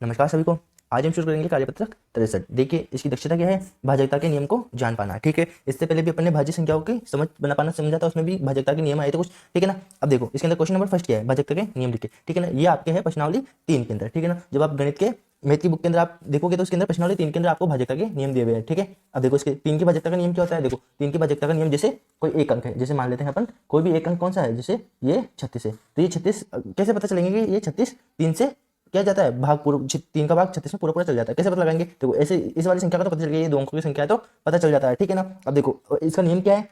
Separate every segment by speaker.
Speaker 1: नमस्कार सभी को। आज हम शुरू करेंगे कार्यपत्रक 63। देखिए इसकी दक्षता क्या है, भाजकता के नियम को जान पाना। ठीक है, इससे पहले भी अपन ने भाज्य संख्याओं की समझ बना पाना समझा था, उसमें भी भाजकता के नियम आए थे कुछ। ठीक है ना। अब देखो इसके अंदर क्वेश्चन नंबर फर्स्ट क्या है, भाजकता के नियम लिखे। ठीक है ना, ये आपके है प्रश्नावली 3 के अंदर। ठीक है ना, जब आप गणित के मैथ की बुक के अंदर आप देखोगे तो उसके अंदर प्रश्नावली 3 के अंदर आपको भाजकता के नियम दिए हुए हैं। ठीक है, अब देखो इसके 3 की भाजकता का नियम क्या होता है। देखो 3 की भाजकता का नियम, जैसे कोई एक अंक है, जैसे मान लेते हैं अपन कोई भी एक अंक कौन सा है, जैसे ये 36 है, तो ये 36 कैसे पता चलेंगे कि ये 36 3 से क्या जाता है भाग, पूरा 3 का भाग 36 में पूरा पूरा चल जाता है। कैसे पता लगाएंगे, देखो ऐसे इस वाली संख्या का तो पता चल गया, ये दो अंकों की संख्या है तो पता चल जाता है। ठीक है ना। अब देखो इसका नियम क्या है,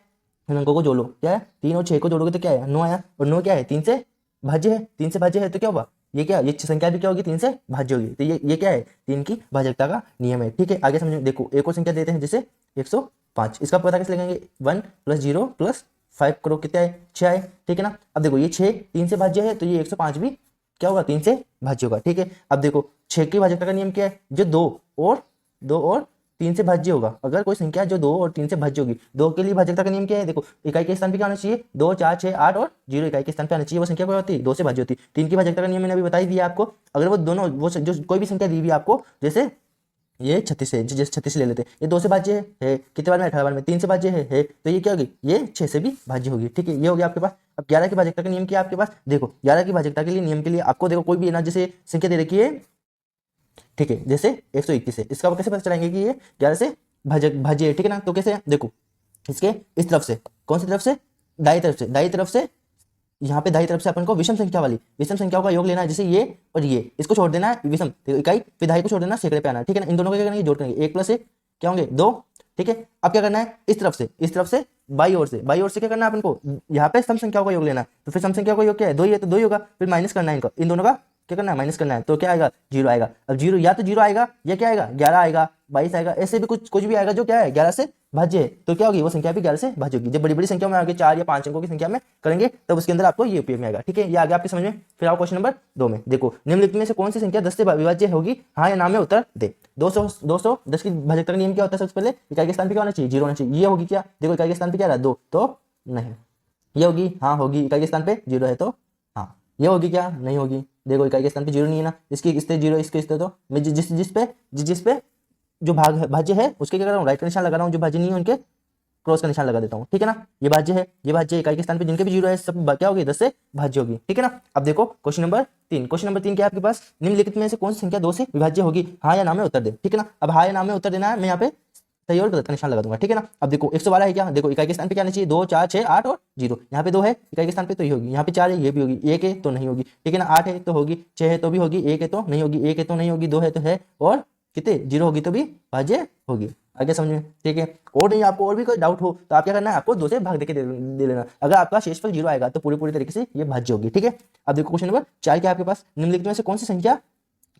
Speaker 1: इन अंकों को जोड़ो, क्या है 3 और 6 को जोड़ोगे तो क्या है 9 आया, और 9 क्या है 3 से भाज्य है, 3 से भाज्य है तो क्या होगा, ये क्या, ये संख्या भी क्या होगी 3 से भाज्य होगी। तो ये क्या है 3 की भाजकता का नियम है। ठीक है, आगे समझो। देखो एक और संख्या देते हैं जैसे 105, इसका पता कैसे लगाएंगे, 1 + 0 + 5 करो, कितना है 6 आए। ठीक है ना। अब देखो ये 6 3 से भाज्य है तो ये 105 भी क्या होगा 3 से भाज्य होगा। ठीक है, अब देखो 6 की भाजकता का नियम क्या है, जो 2 और 3 से भाज्य होगा। अगर कोई संख्या जो 2 और 3 से भाज्य होगी, 2 के लिए भाजकता का नियम क्या है, देखो इकाई के स्थान पे क्या आना चाहिए, 2 4 6 8 और 0 इकाई के स्थान पे आना चाहिए। वो संख्या क्या होती है 2 से भाज्य होती है। 3 की भाजकता का नियम मैंने अभी बता ही दिया आपको। अगर वो दोनों वो जो कोई भी संख्या दी हुई आपको, जैसे ये 36 है, जैसे 36 ले लेते हैं, ये 2 से भाज्य है कितने बार में 18 बार में, 3 से भाज्य है तो ये क्या होगी, ये 6 से भी भाज्य होगी। ठीक है, ये हो गया आपके पास। अब 11 की भाजकता का नियम क्या है आपके पास, देखो 11 की भाजकता के लिए नियम के लिए आपको देखो कोई भी ना, जैसे संख्या दे रखी है, ठीक है, जैसे 121 है, इसका कैसे पता चलाएंगे कि ये 11 से भाज्य है। ठीक है ना, तो कैसे, देखो इसके इस तरफ से, कौन सी तरफ से, दाई तरफ से यहाँ पे दाई तरफ से अपन को विषम संख्या वाली विषम संख्याओं का योग लेना है, जैसे ये और ये, इसको छोड़ देना है विषम इकाई, फिर दाई को छोड़ देना सैकड़े पे आना है। ठीक है ना, इन दोनों को क्या करेंगे, जोड़ करेंगे, 1 + 1 क्या होंगे 2। ठीक है, अब क्या करना है, इस तरफ से बाई ओर से क्या करना है अपन को, यहाँ पे सम संख्याओं का योग लेना है। तो फिर सम संख्या का योग क्या है, 2 ही है तो 2 ही होगा, फिर माइनस करना है इनको, इन दोनों का क्या करना है, माइनस करना है, तो क्या आएगा 0 आएगा। अब 0 या तो 0 आएगा या क्या आएगा 11 आएगा, 22 आएगा, ऐसे भी कुछ भी आएगा जो क्या है 11 से भाज्य है, तो क्या होगी वो संख्या भी 11 से भाज्य होगी। जब बड़ी बड़ी संख्या में आगे 4 या 5 अंकों की संख्या में करेंगे तब उसके अंदर आपको ये उपयोग में आएगा। ठीक है, ये आगे आपके समझ में। फिर आओ क्वेश्चन नंबर 2 में, देखो निम्नलिखित में से कौन सी संख्या 10 से विभाज्य होगी, हाँ या ना में उत्तर दे। 210 की भाजकता का नियम क्या होता है, सबसे पहले इकाई के स्थान पे क्या होना चाहिए 0 होना चाहिए। ये होगी क्या, देखो इकाई के स्थान पे क्या रहा 2 तो नहीं, ये होगी हाँ होगी, इकाई के स्थान पे 0 है तो हाँ, ये होगी क्या नहीं होगी, देखो इकाई के स्थान पे 0 नहीं है ना, इसकी इस 0 इसके इस तो मैं जिस पे जो भाग है भाज्य है उसके क्या कर रहा हूँ, राइट का निशान लगा रहा हूँ, जो भाज्य नहीं है उनके क्रॉस का निशान लगा देता हूँ। ठीक है ना, ये भाज्य है, ये भाज्य इकाई के स्थान पे जिनके भी 0 है सब क्या होगी 10 से भाज्य होगी। ठीक है ना। अब देखो क्वेश्चन नंबर 3, क्या है आपके पास, निम्नलिखित में से कौन सी संख्या 2 से विभाज्य होगी, हाँ या ना में उत्तर दे। ठीक है ना, अब हाँ या ना में उत्तर देना है, मैं यहाँ पे सही और गलत का निशान लगा दूंगा। ठीक है ना। अब देखो 112 है क्या, देखो इकाई के स्थान पे क्या आना चाहिए 2 4 6 8 और 0, यहाँ पे 2 है इकाई के स्थान पे तो ये होगी, यहाँ पे 4 है ये भी होगी, 1 है तो नहीं होगी। ठीक है ना, 8 है तो होगी, 6 है तो भी होगी, 1 है तो नहीं होगी, 1 है तो नहीं होगी, 2 है तो है, और कितने 0 होगी तो भी भाज्य होगी। आगे समझ में। ठीक है, और नहीं आपको और भी कोई डाउट हो तो आप क्या करना है, आपको 2 से भाग देके दे लेना। अगर आपका शेषफल 0 आएगा तो पूरी तरीके से ये भाज्य होगी। ठीक है, अब देखो क्वेश्चन नंबर 4 क्या आपके पास, निम्नलिखित में से कौन सी संख्या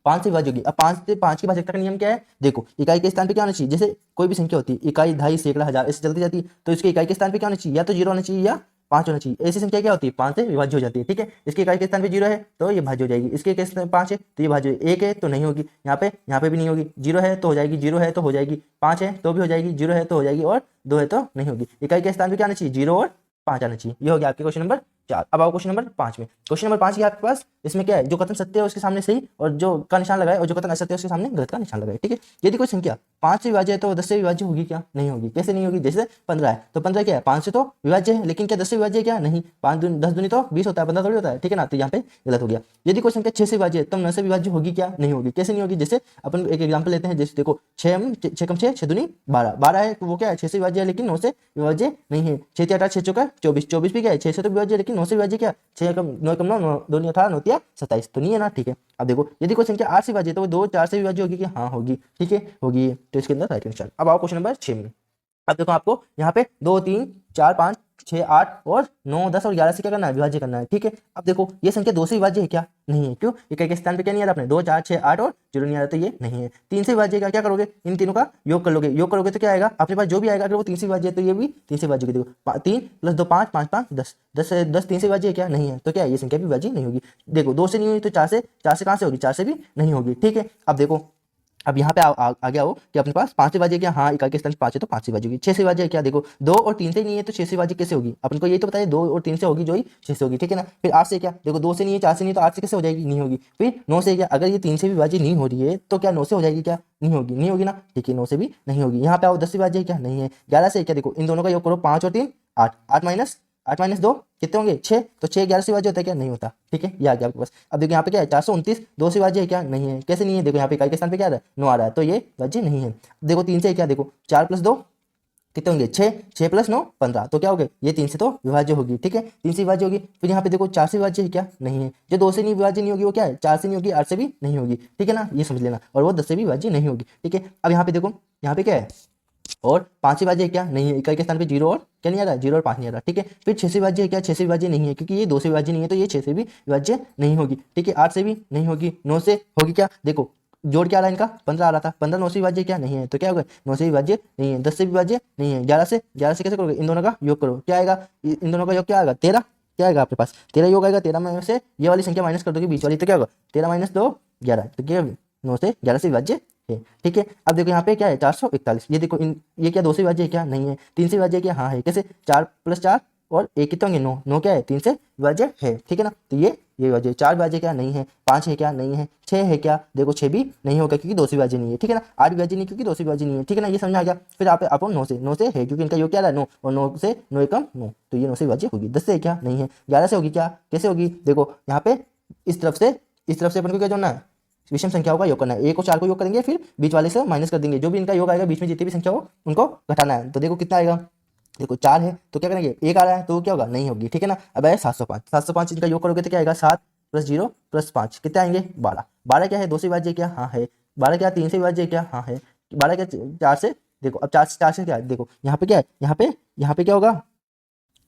Speaker 1: 5 से विभाज्य होगी। अब 5 से 5 की भाजकता का नियम क्या है, देखो इकाई के स्थान पे क्या होना चाहिए, जैसे कोई भी संख्या होती है इकाई, दहाई, सैकड़ा, हजार ऐसे चलती जाती है, तो इसके इकाई के स्थान पे क्या होना चाहिए, या तो 0 होना चाहिए या 5 होना चाहिए। ऐसी संख्या क्या होती है 5 से विभाज्य हो जाती है। ठीक है, इसके इकाई के स्थान पे 0 है तो ये भाज्य हो जाएगी, इसके के स्थान 5 है तो ये भाज्य, 1 है तो नहीं होगी, यहाँ पे भी नहीं होगी, 0 है तो हो जाएगी, 0 है तो हो जाएगी, 5 है तो भी हो जाएगी, 0 है तो हो जाएगी, और 2 है तो नहीं होगी। इकाई के स्थान पे क्या आना चाहिए 0 और 5 आना चाहिए। ये हो गया आपके क्वेश्चन नंबर 4। अब आओ क्वेश्चन नंबर 5 में। क्वेश्चन नंबर 5 आपके पास, इसमें क्या है, जो कथन सत्य है उसके सामने सही और जो का निशान लगाए, और जो कथन असत्य है उसके सामने गलत का निशान लगाए। ठीक है, यदि कोई संख्या 5 से विभाज्य है तो 10 से विभाज्य होगी क्या, नहीं होगी। कैसे नहीं होगी, जैसे 15 है तो 15 क्या है 5 से तो विभाज्य है, लेकिन क्या 10 से विभाज्य है क्या, नहीं, 5 10 दूनी तो 20 होता है, 15 थोड़ी होता है। ठीक है ना, तो यहाँ पे गलत हो गया। यदि कोई संख्या 6 से विभाज्य है तो 9 से विभाज्य होगी क्या, नहीं होगी। कैसे नहीं होगी, जैसे अपन एक एग्जाम्पल लेते हैं, जैसे देखो 6 कम 6 6 दूनी 12, 12 है तो वो क्या है 6 से विभाज्य है लेकिन 9 से विभाज्य नहीं है। 6 × 8 6 चौका 24, 24 भी क्या है 6 से तो विभाज्य है लेकिन 9 से विभाज्य क्या, 6 कम 9 कम 9 2 18 9 27 तो नहीं है ना। ठीक है, अब देखो यदि कोई संख्या 8 से विभाज्य है तो वो 2 4 से विभाज्य होगी क्या, हाँ होगी। ठीक है, होगी, तो इसके अंदर राइट आंसर। अब आओ क्वेश्चन नंबर 6 में। अब देखो आपको यहाँ पे 2 3 4 5 6 8 और 9 10 और 11 से क्या करना है, विभाज्य करना है। ठीक है, अब देखो ये संख्या 2 से विभाज्य है क्या, नहीं है। क्यों, इकाई के स्थान पे क्या नहीं आ रहा अपने 2 4 6 8 और 0 नहीं आ रहा, तो ये नहीं है। 3 से विभाज्य का क्या करोगे, इन तीनों का योग कर लोगे, योग करोगे तो क्या आएगा अपने पास जो भी आएगा, अगर वो 3 से विभाज्य है तो ये भी 3 से विभाज्य। देखो 3 + 2 5 5 5 10 10 3 से विभाज्य है क्या, नहीं है, तो क्या ये संख्या भी विभाज्य नहीं होगी। देखो 2 से नहीं हुई तो 4 से कहाँ से होगी, 4 से भी नहीं होगी। ठीक है, अब देखो अब यहाँ पे आ गया हो कि अपने पास 5 से विभाज्य क्या, हाँ इकाई के स्थान 5 है तो 5 से विभाज्य होगी। 6 से विभाज्य क्या, देखो 2 और 3 से नहीं है तो 6 से विभाज्य कैसे होगी, अपन को यही तो बताया 2 और 3 से होगी जो ही 6 से होगी, ठीक है ना। फिर 8 से क्या, देखो 2 से नहीं है 4 से नहीं है तो 8 से कैसे हो जाएगी, नहीं होगी। फिर 9 से क्या, अगर ये 3 से भी विभाज्य नहीं हो रही है तो क्या 9 से हो जाएगी, क्या नहीं होगी, नहीं होगी ना, ठीक है 9 से भी नहीं होगी। यहाँ पे आओ 10 से विभाज्य क्या, नहीं है। 11 से क्या, देखो इन दोनों का योग करो, 5 और 3 8, 8 - 2 कितने होंगे 6, तो 6 11 से विभाज्य होता है क्या, नहीं होता, ठीक है। ये आ गया आपके पास। अब देखो यहाँ पे क्या है 429 2 से विभाज्य है क्या, नहीं है। कैसे नहीं है, देखो यहाँ पे इकाई के स्थान पे क्या आ रहा है 9 आ रहा है तो ये विभाज्य नहीं है। देखो 3 से क्या, देखो 4 + 2 कितने होंगे 6, 6 + 9 15, तो क्या हो गए ये 3 से तो विभाज्य होगी, ठीक है 3 से विभाज्य होगी। फिर यहाँ पे देखो 4 से विभाज्य है क्या, नहीं है। जो 2 से नहीं विभाज्य नहीं होगी वो क्या है 4 से नहीं होगी 8 से भी नहीं होगी, ठीक है ना, ये समझ लेना। और वो 10 से भी विभाज्य नहीं होगी, ठीक है। अब यहाँ पे देखो यहाँ पे क्या है, और 5 से विभाज्य है क्या, नहीं है। इकाई के स्थान पे 0 और क्या नहीं आ रहा, 0 और 5 नहीं आ रहा, ठीक है। फिर 6 से विभाज्य है क्या, 6 से विभाज्य नहीं है क्योंकि ये 2 से विभाज्य नहीं है तो ये 6 से भी विभाज्य नहीं होगी, ठीक है। 8 से भी नहीं होगी, 9 से होगी क्या, देखो जोड़ क्या आ रहा है इनका 15 आ रहा था, 15 9 से विभाज्य क्या नहीं है तो क्या होगा 9 से विभाज्य नहीं है। 10 से विभाज्य नहीं है। 11 से कैसे करोगे, इन दोनों का योग करो, क्या आएगा, इन दोनों का योग क्या आएगा 13, क्या आएगा आपके पास 13 योग आएगा। 13 में से ये वाली संख्या माइनस कर दोगे बीच वाली तो क्या होगा 13 - 2 11, तो क्या 9 से 11 से विभाज्य है, ठीक है। अब देखो यहाँ पे क्या है 441, ये देखो ये क्या 2 से विभाज्य है क्या, नहीं है। 3 से विभाज्य है क्या, हाँ है। कैसे 4 + 4 और 1 कितने होंगे 9, 9 क्या है 3 से विभाज्य है, ठीक है ना। तो ये विभाज्य 4 विभाज्य क्या नहीं है, 5 है क्या नहीं है, 6 है क्या, देखो 6 भी नहीं होगा क्योंकि 2 से विभाज्य नहीं है, ठीक है ना। 8 विभाज्य नहीं क्योंकि 2 से विभाज्य नहीं है, ठीक है ना, ये समझ आ गया। फिर आप 9 से है क्योंकि इनका योग क्या रहा है 9, और 9 से 9 एकम 9 तो ये 9 से विभाज्य होगी। 10 से क्या नहीं है। 11 से होगी क्या, कैसे होगी, देखो यहाँ पे इस तरफ से अपन को क्या जोड़ना है, विषम संख्याओं का योग करना है। 1 और 4 को योग करेंगे फिर बीच वाले से माइनस कर देंगे, जो भी इनका योग आएगा बीच में जितनी भी संख्या हो उनको घटाना है। तो देखो कितना आएगा, देखो 4 है तो क्या करेंगे 1 आ रहा है तो क्या होगा नहीं होगी, ठीक है ना। अब आया 705 इनका योग करोगे तो क्या आएगा 7 + 0 + 5 कितने आएंगे 12। 12 क्या है 2 से विभाज्य क्या, हाँ है। 12 क्या 3 से विभाज्य क्या, हाँ है। 12 क्या 4 से, देखो अब 4 से क्या है, देखो यहाँ पे क्या है, यहाँ पे क्या होगा,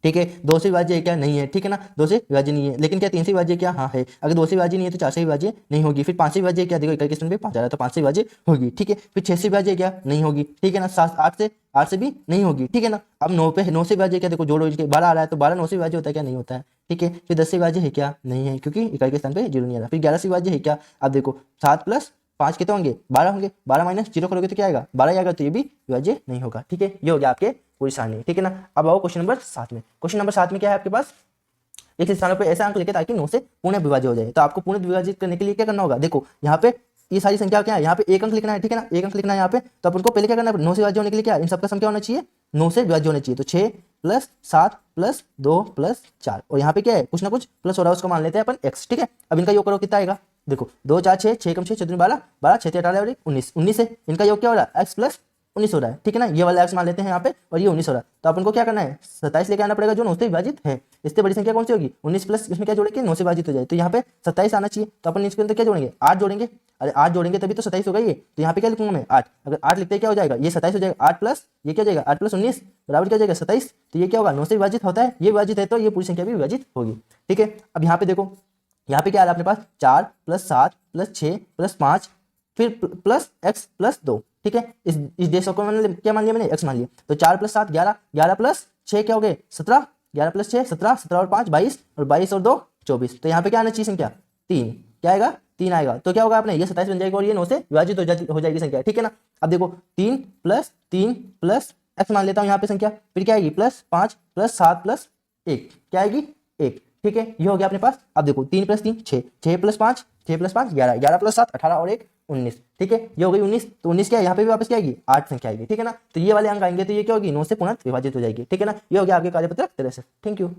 Speaker 1: ठीक है 2 से विभाज्य है क्या, नहीं है, ठीक है ना। 2 से विभाज्य नहीं है, लेकिन क्या 3 से विभाज्य क्या, हाँ है। अगर 2 से विभाज्य नहीं है तो 4 से विभाज्य नहीं होगी। फिर 5 से विभाज्य क्या, देखो इकाई के स्थान पे 5 आ रहा है तो 5 से विभाज्य होगी, ठीक है। फिर 6 से विभाज्य क्या नहीं होगी, ठीक है ना। 8 से भी नहीं होगी, ठीक है ना। अब 9 से विभाज्य क्या, देखो जोड़ो इनके 12 आ रहा है तो 12 9 से विभाज्य होता है क्या, नहीं होता है, ठीक है। फिर 10 से विभाज्य है क्या, नहीं है क्योंकि इकाई के स्थान पे 0 नहीं आ रहा। फिर 11 से विभाज्य है क्या, अब देखो 7 + 5 कितने होंगे 12 होंगे। 12 - 0 करोगे तो क्या आएगा 12 आएगा, तो ये भी विभाज्य नहीं होगा, ठीक है। ये हो गया आपके पूरी सारणी, ठीक है ना। अब आओ क्वेश्चन नंबर 7 में। क्वेश्चन नंबर 7 में क्या है आपके पास, एक स्थानों पे ऐसा अंक लिखे ताकि 9 से पूर्ण विभाज्य हो जाए। तो आपको पूर्ण विभाजित करने के लिए क्या करना होगा, देखो यहाँ पे ये सारी संख्या क्या है, यहाँ पे एक अंक लिखना है, ठीक है ना, एक अंक लिखना है यहाँ पे। तो अपन को पहले क्या करना है 9 से विभाज्य होने के लिए क्या इन सबका सम क्या होना चाहिए 9 से विभाज्य होना चाहिए। तो 6 + 7 + 2 + 4 और यहाँ पे क्या है कुछ ना कुछ प्लस हो रहा है उसको मान लेते हैं अपन x, ठीक है। अब इनका योग करो कितना आएगा, देखो 2 4 6 6 कम 6 14 12 12 6 18 और 19 19 है। इनका योग क्या हो रहा है x + 19 हो रहा है, ठीक है ना। ये वाला x मान लेते हैं यहाँ पे और ये 19 हो रहा है। तो अपन को क्या करना है 27 लेके आना पड़ेगा जो 9 से विभाजित है। इससे बड़ी संख्या कौन सी होगी 19 प्लस इसमें क्या जोड़ेंगे 9 से विभाजित हो जाए तो यहाँ पे 27 आना चाहिए। तो अपन इसके अंदर क्या जोड़ेंगे 8 जोड़ेंगे। अरे 8 जोड़ेंगे तभी तो 27 होगा ये। तो यहाँ पे क्या लिखूंगा मैं 8, अगर 8 लिखते क्या हो जाएगा ये 27 हो जाएगा। 8 प्लस ये क्या हो जाएगा 8 + 19 बराबर क्या हो जाएगा 27। तो ये क्या होगा 9 से विभाजित होता है, ये विभाजित है तो ये पूरी संख्या भी विभाजित होगी, ठीक है। अब यहाँ पे देखो यहाँ पे क्या आ रहा है अपने पास 4 + 7 + 6 + 5 फिर प्लस x + 2, ठीक है। इस देश को मैंने क्या मान लिया मैंने x मान लिया। तो 4 + 7 11 11 + 6 क्या हो गए 17 11 + 6 17 17 और 5 22 और 22 और 2 24। तो यहाँ पे क्या आना चाहिए संख्या 3, क्या आएगा 3 आएगा। तो क्या होगा आपने ये 27 बन जाएगा और ये 9 से विभाजित हो जाएगी संख्या, ठीक है ना। अब देखो 3 + 3 + x मान लेता हूँ यहाँ पे संख्या, फिर क्या आएगी +5 + 7 + 1 क्या आएगी 1, ठीक है। ये हो गया अपने पास। अब देखो 3 + 3 6 6 + 5 6 + 5 11 11 + 7 18 और 1 19, ठीक है। ये हो गई 19। तो 19 क्या है यहाँ पे भी वापस क्या आएगी 8 संख्या आएगी, ठीक है ना। तो ये वाले अंक आएंगे तो ये क्या होगी 9 से पुनः विभाजित हो जाएगी, ठीक है ना। ये हो गया आपके कार्यपत्र 63। Thank you.